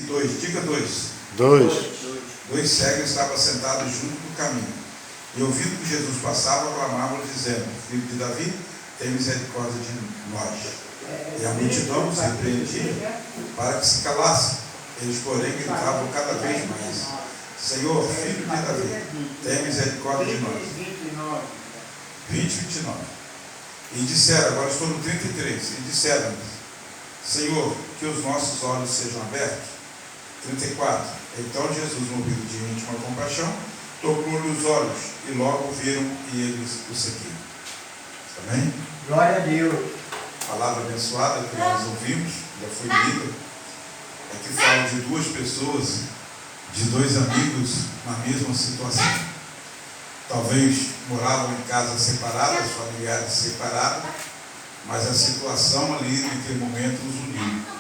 2, diga 2. 2. 2 cegos estavam sentados junto do caminho, e ouvindo que Jesus passava, clamavam dizendo: Filho de Davi, tem misericórdia de nós. E a multidão os repreendia para que se calassem. Eles, porém, gritavam cada vez mais: Senhor, Filho de Davi, tem misericórdia de nós. 20, 29. E disseram, agora estou no 33, e disseram: Senhor, que os nossos olhos sejam abertos. 34. Então Jesus, movido de íntima compaixão, tocou-lhe os olhos, e logo viram, e eles o seguiram. Amém? Glória a Deus. A palavra abençoada que nós ouvimos, já foi lida, é que fala de duas pessoas, de dois amigos na mesma situação. Talvez moravam em casas separadas, familiares separados, mas a situação ali naquele momento os uniu.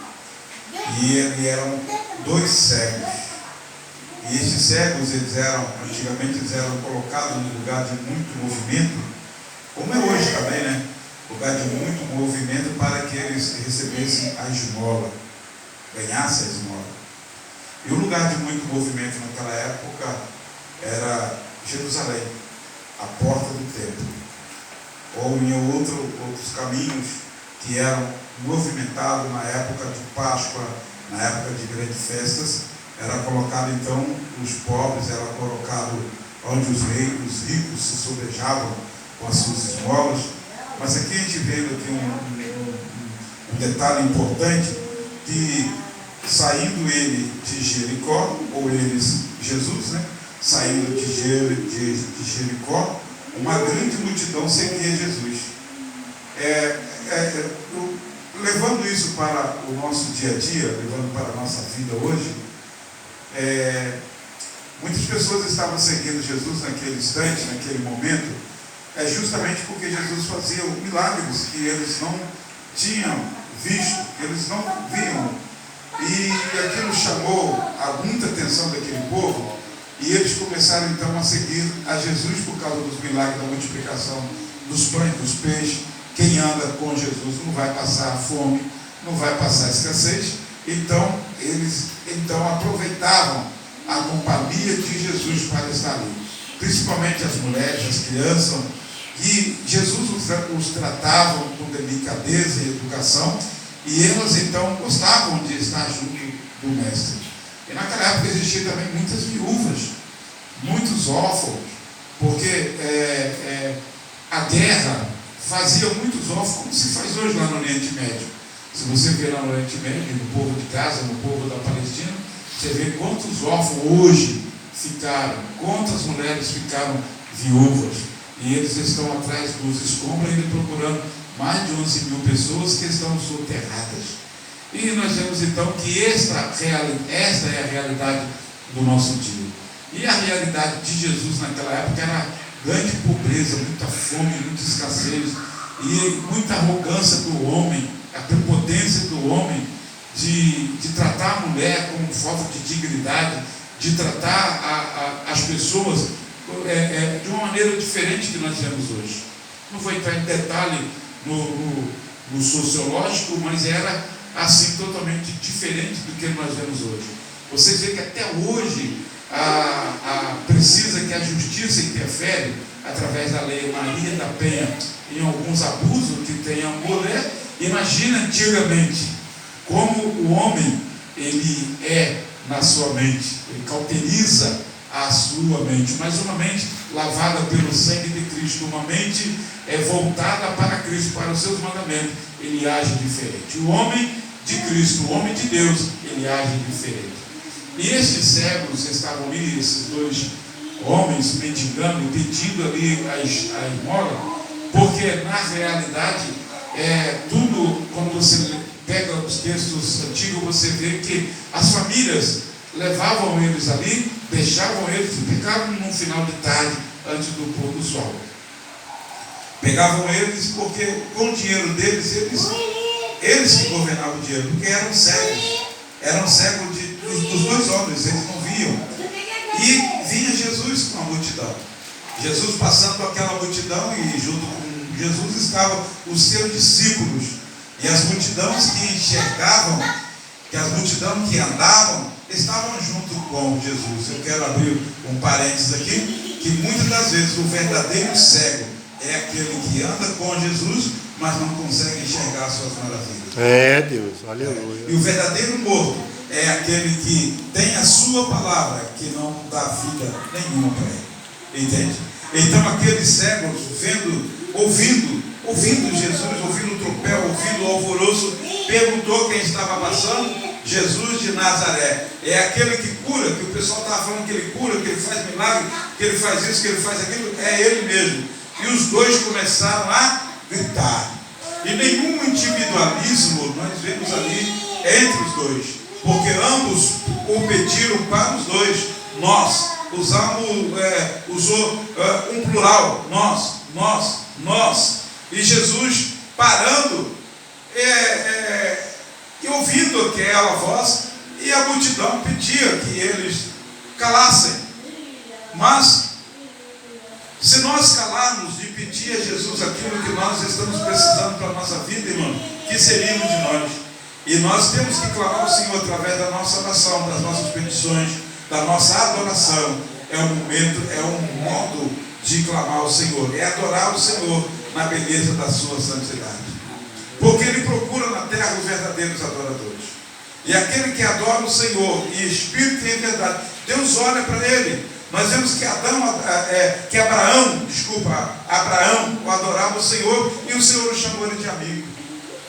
E eram dois cegos. E esses cegos, antigamente eles eram colocados no lugar de muito movimento, como é hoje também, né? Lugar de muito movimento para que eles recebessem a esmola, ganhassem a esmola. E o lugar de muito movimento naquela época era Jerusalém, a porta do templo. Ou em outros caminhos que eram movimentados na época de Páscoa, na época de grandes festas, era colocado então os pobres, era colocado onde os ricos se sobrejavam com as suas esmolas. Mas aqui a gente vê aqui um detalhe importante, que saindo ele de Jericó, ou eles, Jesus, né? Saindo de Jericó, uma grande multidão seguia Jesus. Levando isso para o nosso dia a dia, levando para a nossa vida hoje, muitas pessoas estavam seguindo Jesus naquele instante, naquele momento, justamente porque Jesus fazia milagres que eles não tinham visto, que eles não viam. E aquilo chamou muita atenção daquele povo, e eles começaram então a seguir a Jesus por causa dos milagres da multiplicação dos pães, dos peixes. Quem anda com Jesus não vai passar fome, não vai passar escassez. Então eles aproveitavam a companhia de Jesus para estar ali, principalmente as mulheres, as crianças, e Jesus os tratavam com delicadeza e educação, e elas então gostavam de estar junto do mestre. E naquela época existiam também muitas viúvas, muitos órfãos, porque a guerra fazia muitos órfãos, como se faz hoje lá no Oriente Médio. Se você vê lá no Oriente Médio, no povo de Gaza, no povo da Palestina, você vê quantos órfãos hoje ficaram, quantas mulheres ficaram viúvas. E eles estão atrás dos escombros, ainda procurando mais de 11 mil pessoas que estão soterradas. E nós vemos então que esta é a realidade do nosso dia. E a realidade de Jesus naquela época era grande pobreza, muita fome, muita escassez, e muita arrogância do homem, a prepotência do homem de tratar a mulher com falta de dignidade, de tratar as pessoas de uma maneira diferente que nós vemos hoje. Não vou entrar em detalhe no sociológico, mas era assim totalmente diferente do que nós vemos hoje. Vocês veem que até hoje precisa que a justiça interfere através da lei Maria da Penha em alguns abusos que tem a mulher. Imagina antigamente como o homem ele na sua mente, ele cauteriza a sua mente, mas uma mente lavada pelo sangue de Cristo, uma mente voltada para Cristo, para os seus mandamentos, ele age diferente. O homem de Cristo, o homem de Deus, ele age diferente. E esses cegos estavam ali, esses dois homens mendigando, pedindo ali a esmola, porque na realidade tudo, quando você pega os textos antigos, você vê que as famílias levavam eles ali, deixavam eles e ficavam no final de tarde, antes do pôr do sol. Pegavam eles porque com o dinheiro deles, eles que governavam o dinheiro, porque eram cegos dos dois homens, eles não viam. E vinha Jesus com a multidão. Jesus passando com aquela multidão, e junto com Jesus estavam os seus discípulos. E as multidões que enxergavam que as multidões que andavam estavam junto com Jesus. Eu quero abrir um parênteses aqui, que muitas das vezes o verdadeiro cego é aquele que anda com Jesus, mas não consegue enxergar as suas maravilhas. É, Deus, aleluia. E o verdadeiro morto é aquele que tem a sua palavra, que não dá vida nenhuma para ele. Entende? Então aqueles cegos, ouvindo Jesus, ouvindo o tropel, ouvindo o alvoroço, perguntou quem estava passando. Jesus de Nazaré. É aquele que cura, que o pessoal estava falando que ele cura, que ele faz milagre, que ele faz isso, que ele faz aquilo. É ele mesmo. E os dois começaram a gritar. E nenhum individualismo nós vemos ali entre os dois, porque ambos competiram para os dois. Nós usou um plural, nós. E Jesus parando e ouvindo aquela voz, e a multidão pedia que eles calassem. Mas se nós calarmos de pedir a Jesus aquilo que nós estamos precisando para a nossa vida, irmão, que seríamos de nós? E nós temos que clamar ao Senhor através da nossa oração, das nossas petições, da nossa adoração. É um momento, é um modo de clamar ao Senhor, é adorar o Senhor na beleza da sua santidade. Porque Ele procura na terra os verdadeiros adoradores. E aquele que adora o Senhor em espírito e em verdade, Deus olha para ele. Nós vemos que Abraão o adorava o Senhor, e o Senhor o chamou ele de amigo.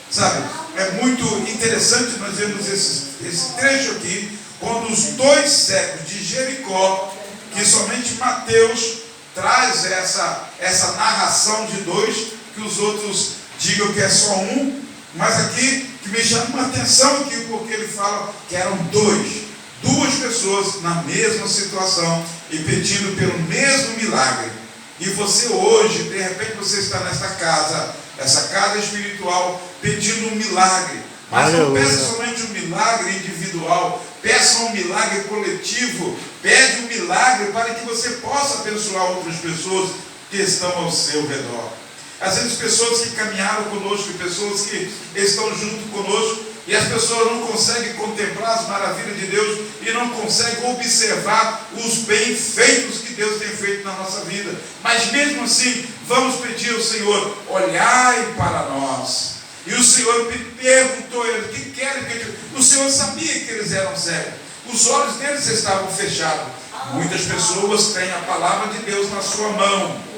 Sabe? É muito interessante nós vemos esse trecho aqui, quando os dois cegos de Jericó, que somente Mateus traz essa narração de dois, que os outros digam que é só um, mas aqui que me chama uma atenção aqui, porque ele fala que eram duas pessoas na mesma situação e pedindo pelo mesmo milagre. E você hoje, de repente você está nessa casa espiritual, pedindo um milagre, mas não peça somente um milagre individual, peça um milagre coletivo, pede um milagre para que você possa abençoar outras pessoas que estão ao seu redor. Às vezes pessoas que caminharam conosco, pessoas que estão junto conosco, e as pessoas não conseguem contemplar as maravilhas de Deus e não conseguem observar os bem-feitos que Deus tem feito na nossa vida. Mas mesmo assim, vamos pedir ao Senhor, olhai para nós. E o Senhor perguntou a ele, o que querem que eu... O Senhor sabia que eles eram cegos. Os olhos deles estavam fechados. Muitas pessoas têm a palavra de Deus na sua mão,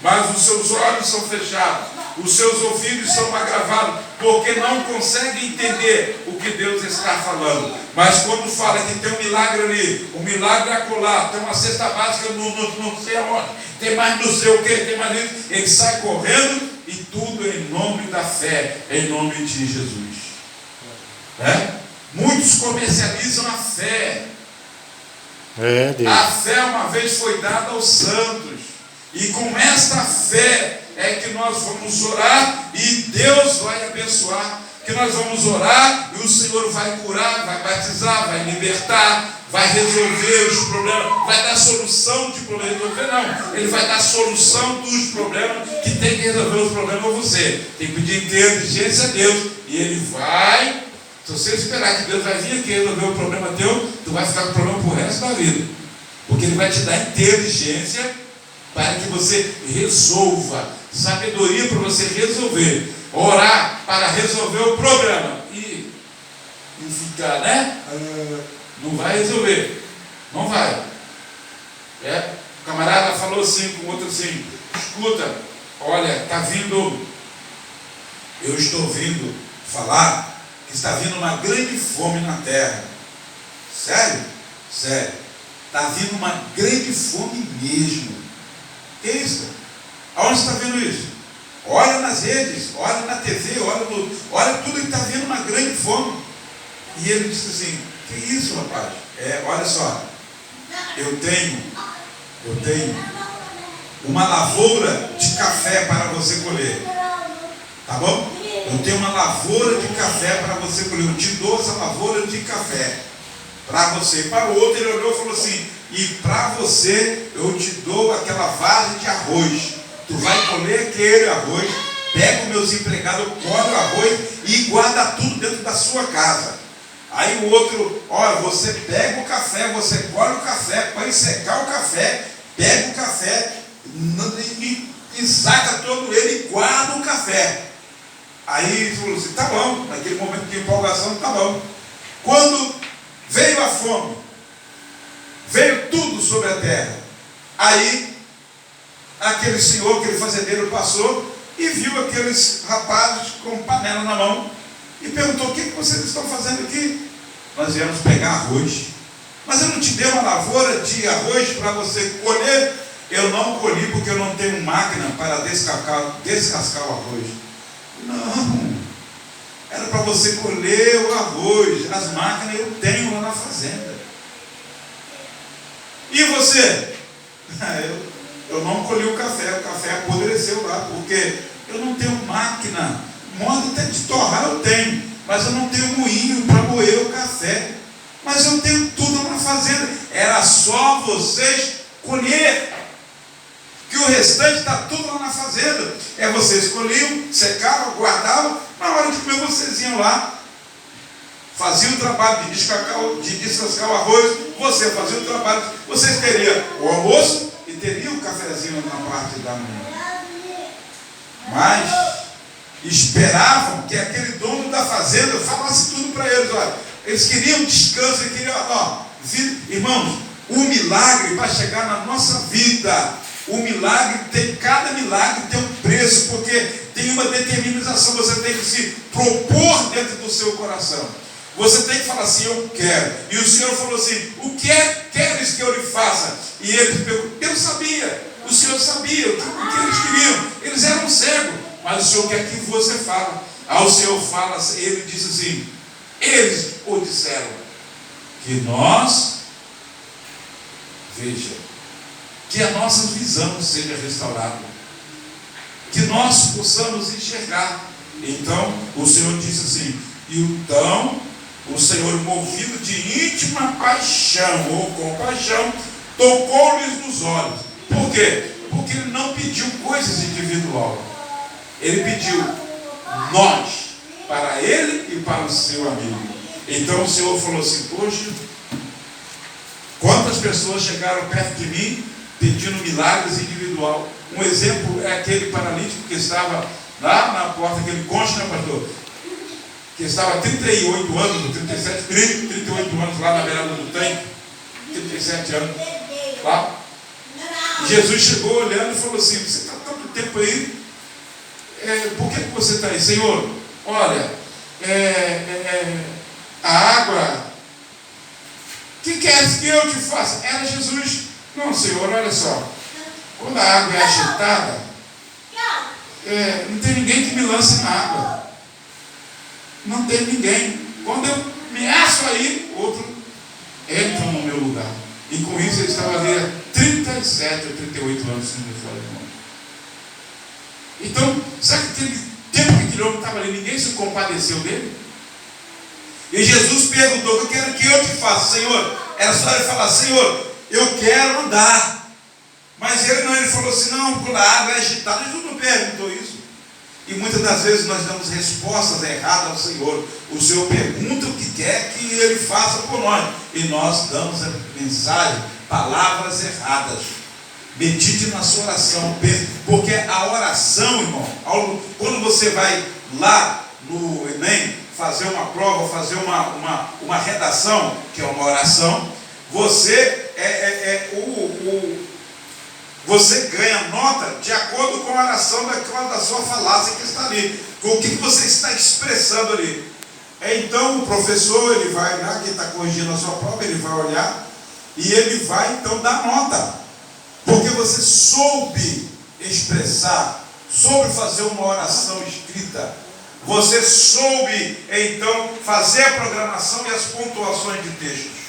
mas os seus olhos são fechados, os seus ouvidos são agravados, porque não conseguem entender o que Deus está falando. Mas quando fala que tem um milagre ali, um milagre acolá, tem uma cesta básica não sei aonde, tem mais não sei o que, tem mais isso, ele sai correndo, e tudo em nome da fé, em nome de Jesus. Muitos comercializam a fé. A fé uma vez foi dada aos santos, e com esta fé é que nós vamos orar e Deus vai abençoar. Que nós vamos orar e o Senhor vai curar, vai batizar, vai libertar, vai resolver os problemas, vai dar solução de problemas. Não, Ele vai dar solução dos problemas, que tem que resolver os problemas você. Tem que pedir inteligência a Deus, e Ele vai. Se você esperar que Deus vai vir aqui resolver o problema teu, tu vai ficar com o problema pro resto da vida. Porque Ele vai te dar inteligência para que você resolva, sabedoria para você resolver, orar para resolver o problema e ficar, não vai resolver, não vai. O camarada falou assim com o outro assim, escuta, olha, eu estou ouvindo falar que está vindo uma grande fome na terra. Sério? Sério. Está vindo uma grande fome mesmo. Que é isso? Aonde você está vendo isso? Olha nas redes, olha na TV, olha tudo que está vendo uma grande fome. E ele disse assim, que isso, rapaz? Olha só, eu tenho uma lavoura de café para você colher. Tá bom? Eu tenho uma lavoura de café para você colher. Eu te dou essa lavoura de café para você. Para o outro ele olhou e falou assim, e para você eu te dou aquela vase de arroz. Tu vai colher aquele arroz, pega os meus empregados, colhe o arroz e guarda tudo dentro da sua casa. Aí o outro, olha, você pega o café, você colhe o café, põe secar o café, pega o café e saca todo ele e guarda o café. Aí ele falou assim, tá bom, naquele momento de empolgação, tá bom. Quando veio a fome, veio tudo sobre a terra, aí aquele senhor, aquele fazendeiro passou e viu aqueles rapazes com panela na mão e perguntou, o que vocês estão fazendo aqui? Nós viemos pegar arroz. Mas eu não te dei uma lavoura de arroz para você colher? Eu não colhi porque eu não tenho máquina para descascar o arroz. Não, era para você colher o arroz. As máquinas eu tenho lá na fazenda. E você? Eu não colhi o café apodreceu lá, porque eu não tenho máquina. Modo até de torrar eu tenho, mas eu não tenho moinho para moer o café. Mas eu tenho tudo na fazenda. Era só vocês colher, que o restante está tudo lá na fazenda. Vocês colhiam, secavam, guardavam. Na hora de comer vocês iam lá, faziam o trabalho de descascar o arroz. Você fazia o trabalho. Vocês teriam o almoço e teriam o cafezinho na parte da manhã. Mas esperavam que aquele dono da fazenda falasse tudo para eles. Olha, eles queriam descanso, eles queriam, irmãos, o milagre vai chegar na nossa vida. O milagre cada milagre tem um preço, porque tem uma determinação. Você tem que se propor dentro do seu coração. Você tem que falar assim, eu quero. E o Senhor falou assim, o que queres que eu lhe faça? E eles perguntaram, eu sabia. O Senhor sabia o que eles queriam. Eles eram cegos, mas o Senhor quer que você fale. Aí o Senhor fala, ele diz assim, eles o disseram, que nós, veja, que a nossa visão seja restaurada, que nós possamos enxergar. Então o Senhor disse assim, e então o Senhor, movido de íntima paixão ou compaixão, tocou-lhes nos olhos. Por quê? Porque ele não pediu coisas individuais, ele pediu nós, para ele e para o seu amigo. Então o Senhor falou assim, poxa, quantas pessoas chegaram perto de mim pedindo milagres individual. Um exemplo é aquele paralítico que estava lá na porta, aquele cônjuge, né, pastor? Que estava há 38 anos, 38 anos lá na beirada do tanque, 37 anos lá. E Jesus chegou olhando e falou assim, você está tanto tempo aí, por que você está aí? Senhor, olha, a água, o que queres que eu te faça? Era Jesus. Não, Senhor, olha só, quando a água é agitada, não tem ninguém que me lance na água. Não tem ninguém. Quando eu me acho aí, outro entra no meu lugar. E com isso ele estava ali há 37 ou 38 anos, se não me falo de nome. Então, sabe aquele tempo que aquele homem estava ali, ninguém se compadeceu dele? E Jesus perguntou, eu quero que eu te faça, Senhor. Era só ele falar, Senhor, eu quero andar. Mas ele falou assim, não, quando a água é agitada. Jesus não perguntou isso. E muitas das vezes nós damos respostas erradas ao Senhor. O Senhor pergunta o que quer que Ele faça por nós. E nós damos a mensagem, palavras erradas. Medite na sua oração. Porque a oração, irmão, quando você vai lá no Enem fazer uma prova, fazer uma redação, que é uma oração, você você ganha nota de acordo com a oração da sua falácia que está ali, com o que você está expressando ali. Então o professor, ele vai olhar, quem está corrigindo a sua prova, ele vai olhar e ele vai então dar nota, porque você soube expressar, soube fazer uma oração escrita, você soube então fazer a programação e as pontuações de textos.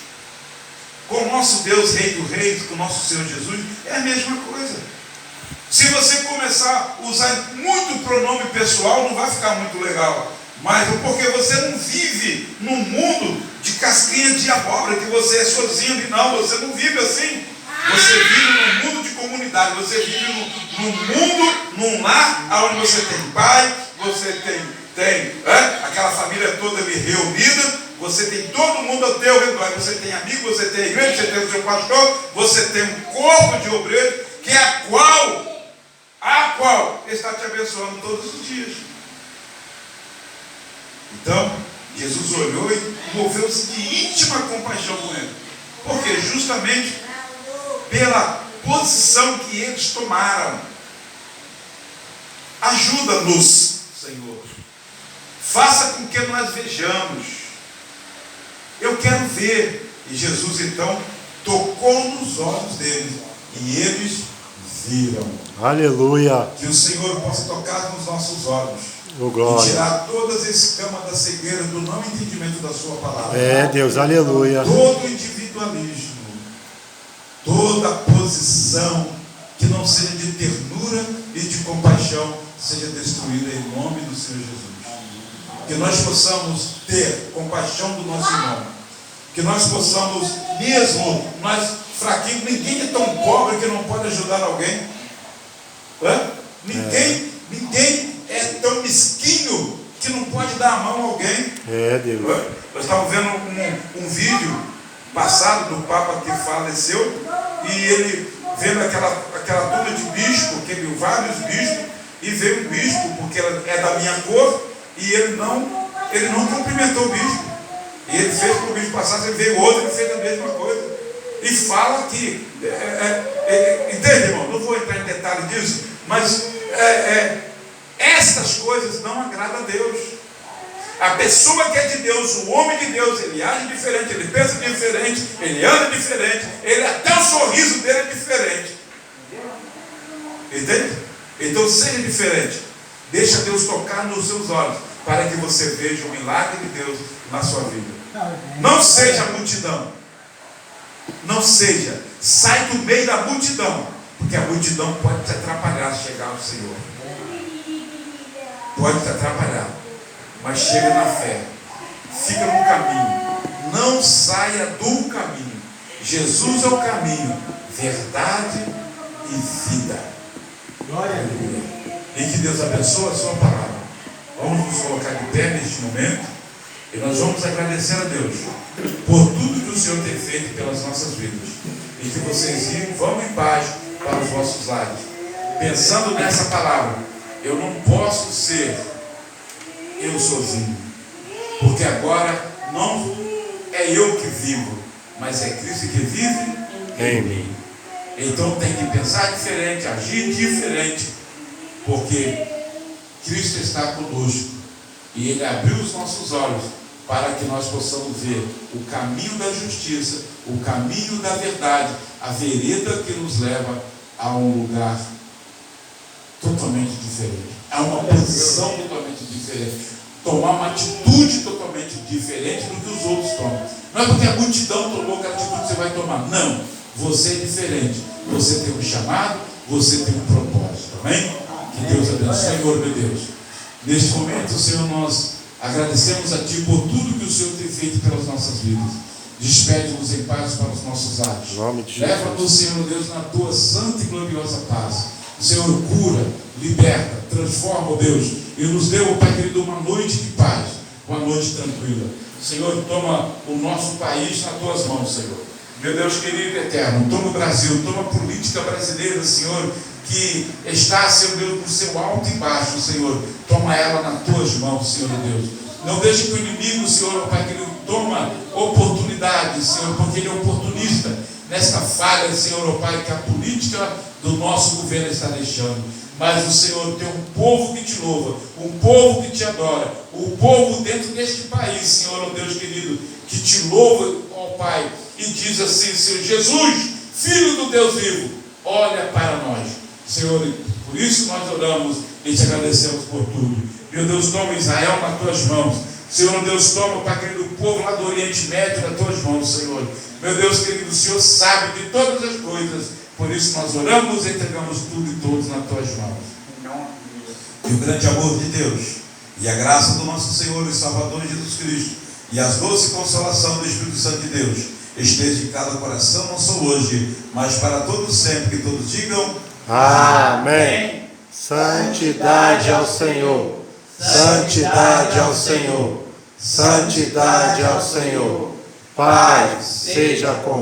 Com o nosso Deus, Rei dos Reis, com o nosso Senhor Jesus, é a mesma coisa. Se você começar a usar muito pronome pessoal, não vai ficar muito legal. Mas porque você não vive num mundo de casquinha de abóbora, que você é sozinho, não, você não vive assim. Você vive num mundo de comunidade, você vive num mundo, num lar, onde você tem pai, você tem aquela família toda ali reunida, você tem todo mundo ao teu redor, você tem amigos, você tem a igreja, você tem o seu pastor, você tem um corpo de obreiros, que é a qual está te abençoando todos os dias. Então, Jesus olhou e moveu-se de íntima compaixão com ele. Porque justamente pela posição que eles tomaram. Ajuda-nos, Senhor. Faça com que nós vejamos. Eu quero ver. E Jesus então tocou nos olhos deles. E eles viram. Aleluia. Que o Senhor possa tocar nos nossos olhos. Oh, glória. E tirar todas as escamas da cegueira do não entendimento da sua palavra. É, Deus, aleluia. Todo individualismo, toda posição que não seja de ternura e de compaixão seja destruída em nome do Senhor Jesus. Que nós possamos ter compaixão do nosso irmão. Que nós possamos, mesmo nós fraquinhos, ninguém é tão pobre que não pode ajudar alguém. Ninguém é tão mesquinho que não pode dar a mão a alguém. É, Deus. Nós estávamos vendo um vídeo passado do Papa que faleceu, e ele vendo aquela turma de bispo, que ele viu vários bispos, e veio um bispo, porque é da minha cor, e ele não cumprimentou o bispo. E ele fez para o bispo passar, ele veio outro, ele fez a mesma coisa. E fala que, entende, irmão? Não vou entrar em detalhe disso, mas estas coisas não agradam a Deus. A pessoa que é de Deus, o homem de Deus, ele age diferente, ele pensa diferente, ele anda diferente, até o sorriso dele é diferente. Entende? Então seja diferente. Deixa Deus tocar nos seus olhos, para que você veja o milagre de Deus na sua vida. Não seja multidão. Não seja. Sai do meio da multidão, porque a multidão pode te atrapalhar a chegar ao Senhor. Pode te atrapalhar, mas chega na fé. Fica no caminho. Não saia do caminho. Jesus é o caminho, verdade e vida. Glória a Deus. E que Deus abençoe a sua palavra. Vamos nos colocar de pé neste momento e nós vamos agradecer a Deus por tudo que o Senhor tem feito pelas nossas vidas. E que vocês vão em paz para os vossos lares. Pensando nessa palavra, eu não posso ser eu sozinho, porque agora não é eu que vivo, mas é Cristo que vive em mim. Então tem que pensar diferente, agir diferente, porque Cristo está conosco e Ele abriu os nossos olhos para que nós possamos ver o caminho da justiça, o caminho da verdade, a vereda que nos leva a um lugar totalmente diferente, a uma posição totalmente diferente, tomar uma atitude totalmente diferente do que os outros tomam. Não é porque a multidão tomou aquela atitude que você vai tomar, não, você é diferente, você tem um chamado, você tem um propósito, amém? Que Deus abençoe, Senhor meu Deus. Neste momento, Senhor, nós agradecemos a Ti por tudo que o Senhor tem feito pelas nossas vidas. Despede-nos em paz para os nossos atos. Leva-nos, Senhor Deus, na Tua santa e gloriosa paz. O Senhor cura, liberta, transforma, ó Deus, e nos dê, ó Pai querido, uma noite de paz, uma noite tranquila. Senhor, toma o nosso país nas Tuas mãos, Senhor. Meu Deus querido e eterno, toma o Brasil, toma a política brasileira, Senhor, que está, Senhor Deus, no seu alto e baixo, Senhor. Toma ela nas Tuas mãos, Senhor Deus. Não deixe que o inimigo, Senhor, Pai querido, toma oportunidade, Senhor, porque ele é oportunista nesta falha, Senhor, Pai, que a política do nosso governo está deixando. Mas o Senhor tem um povo que te louva, um povo que te adora, um povo dentro deste país, Senhor, oh Deus querido, que te louva, ó Pai, e diz assim, Senhor Jesus, Filho do Deus vivo, olha para nós, Senhor, por isso nós oramos e te agradecemos por tudo. Meu Deus, toma Israel nas tuas mãos, Senhor, Deus, toma, Pai querido, o povo lá do Oriente Médio nas tuas mãos, Senhor. Meu Deus querido, o Senhor sabe de todas as coisas, por isso nós oramos e entregamos tudo e todos nas tuas mãos. E o grande amor de Deus, e a graça do nosso Senhor e Salvador Jesus Cristo, e a doce consolação do Espírito Santo de Deus, esteja em cada coração, não só hoje, mas para todos sempre, que todos digam amém. Santidade ao Senhor, santidade ao Senhor, Santidade ao Senhor. Paz seja com